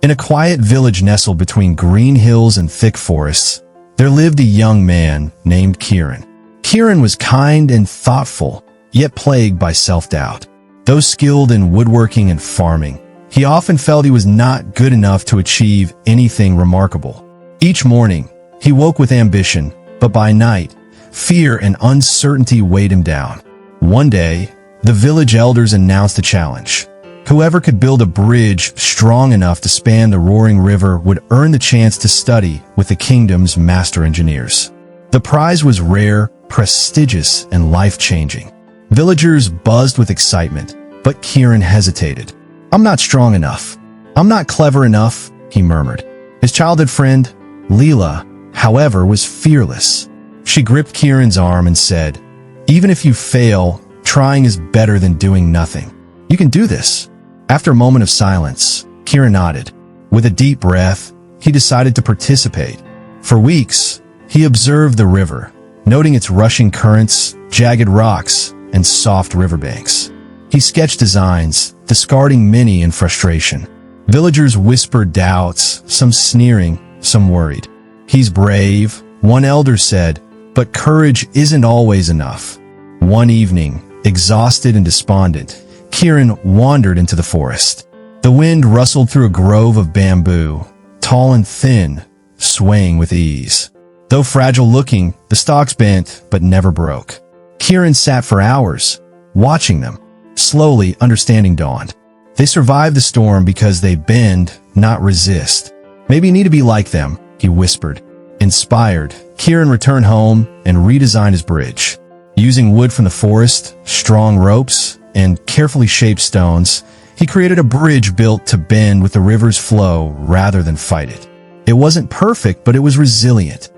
In a quiet village nestled between green hills and thick forests, there lived a young man named Kieran. Kieran was kind and thoughtful, yet plagued by self-doubt. Though skilled in woodworking and farming, he often felt he was not good enough to achieve anything remarkable. Each morning, he woke with ambition, but by night, fear and uncertainty weighed him down. One day, the village elders announced a challenge. Whoever could build a bridge strong enough to span the roaring river would earn the chance to study with the kingdom's master engineers. The prize was rare, prestigious, and life-changing. Villagers buzzed with excitement, but Kieran hesitated. "I'm not strong enough. I'm not clever enough," he murmured. His childhood friend, Leela, however, was fearless. She gripped Kieran's arm and said, "Even if you fail, trying is better than doing nothing. You can do this." After a moment of silence, Kieran nodded. With a deep breath, he decided to participate. For weeks, he observed the river, noting its rushing currents, jagged rocks, and soft riverbanks. He sketched designs, discarding many in frustration. Villagers whispered doubts, some sneering, some worried. "He's brave," one elder said, "but courage isn't always enough." One evening, exhausted and despondent, Kieran wandered into the forest. The wind rustled through a grove of bamboo, tall and thin, swaying with ease. Though fragile-looking, the stalks bent but never broke. Kieran sat for hours, watching them. Slowly, understanding dawned. They survive the storm because they bend, not resist. "Maybe you need to be like them," he whispered. Inspired, Kieran returned home and redesigned his bridge. Using wood from the forest, strong ropes, and carefully shaped stones, he created a bridge built to bend with the river's flow rather than fight it. It wasn't perfect, but it was resilient.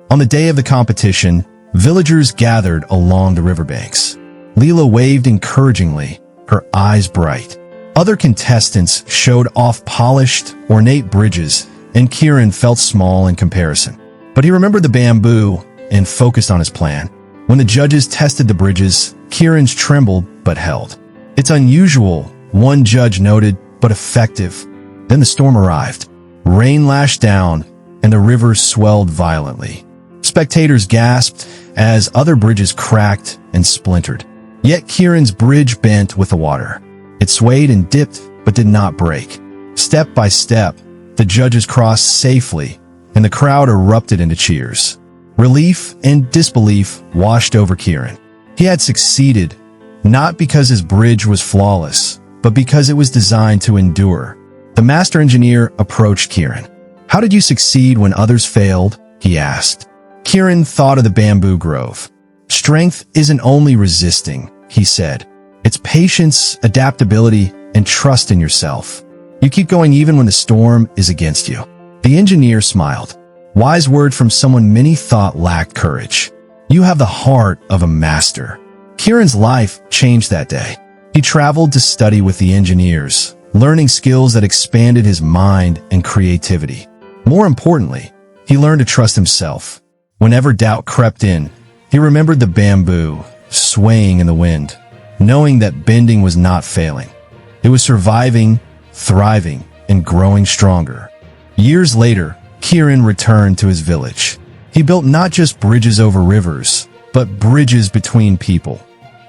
On the day of the competition, villagers gathered along the riverbanks. Leela waved encouragingly, her eyes bright. Other contestants showed off polished, ornate bridges, and Kieran felt small in comparison. But he remembered the bamboo and focused on his plan. When the judges tested the bridges, Kieran's trembled but held. "It's unusual," one judge noted, "but effective." Then the storm arrived. Rain lashed down, and the river swelled violently. Spectators gasped as other bridges cracked and splintered. Yet Kieran's bridge bent with the water. It swayed and dipped, but did not break. Step by step, the judges crossed safely, and the crowd erupted into cheers. Relief and disbelief washed over Kieran. He had succeeded, not because his bridge was flawless, but because it was designed to endure. The master engineer approached Kieran. "How did you succeed when others failed?" he asked. Kieran thought of the bamboo grove. "Strength isn't only resisting," he said. "It's patience, adaptability, and trust in yourself. You keep going even when the storm is against you." The engineer smiled. Wise word from someone many thought lacked courage. You have the heart of a master. Kieran's life changed that day. He traveled to study with the engineers, learning skills that expanded his mind and creativity. More importantly, he learned to trust himself. Whenever doubt crept in, he remembered the bamboo, swaying in the wind, knowing that bending was not failing. It was surviving, thriving, and growing stronger. Years later, Kieran returned to his village. He built not just bridges over rivers, but bridges between people,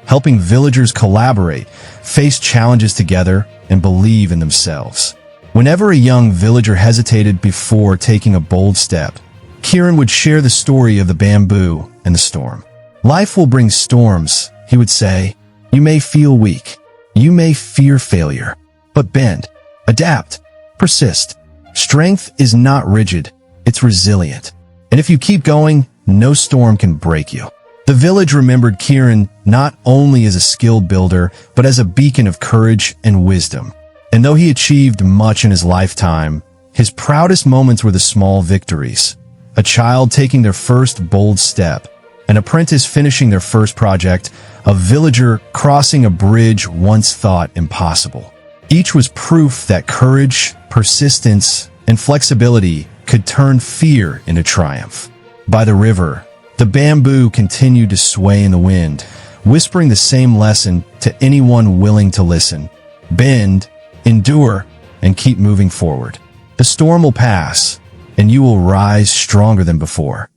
helping villagers collaborate, face challenges together, and believe in themselves. Whenever a young villager hesitated before taking a bold step, Kieran would share the story of the bamboo and the storm. "Life will bring storms," he would say. "You may feel weak. You may fear failure. But bend, adapt, persist. Strength is not rigid, it's resilient. And if you keep going, no storm can break you." The village remembered Kieran not only as a skilled builder, but as a beacon of courage and wisdom. And though he achieved much in his lifetime, his proudest moments were the small victories. A child taking their first bold step, an apprentice finishing their first project, a villager crossing a bridge once thought impossible. Each was proof that courage, persistence, and flexibility could turn fear into triumph. By the river, the bamboo continued to sway in the wind, whispering the same lesson to anyone willing to listen. Bend, endure, and keep moving forward. The storm will pass, and you will rise stronger than before.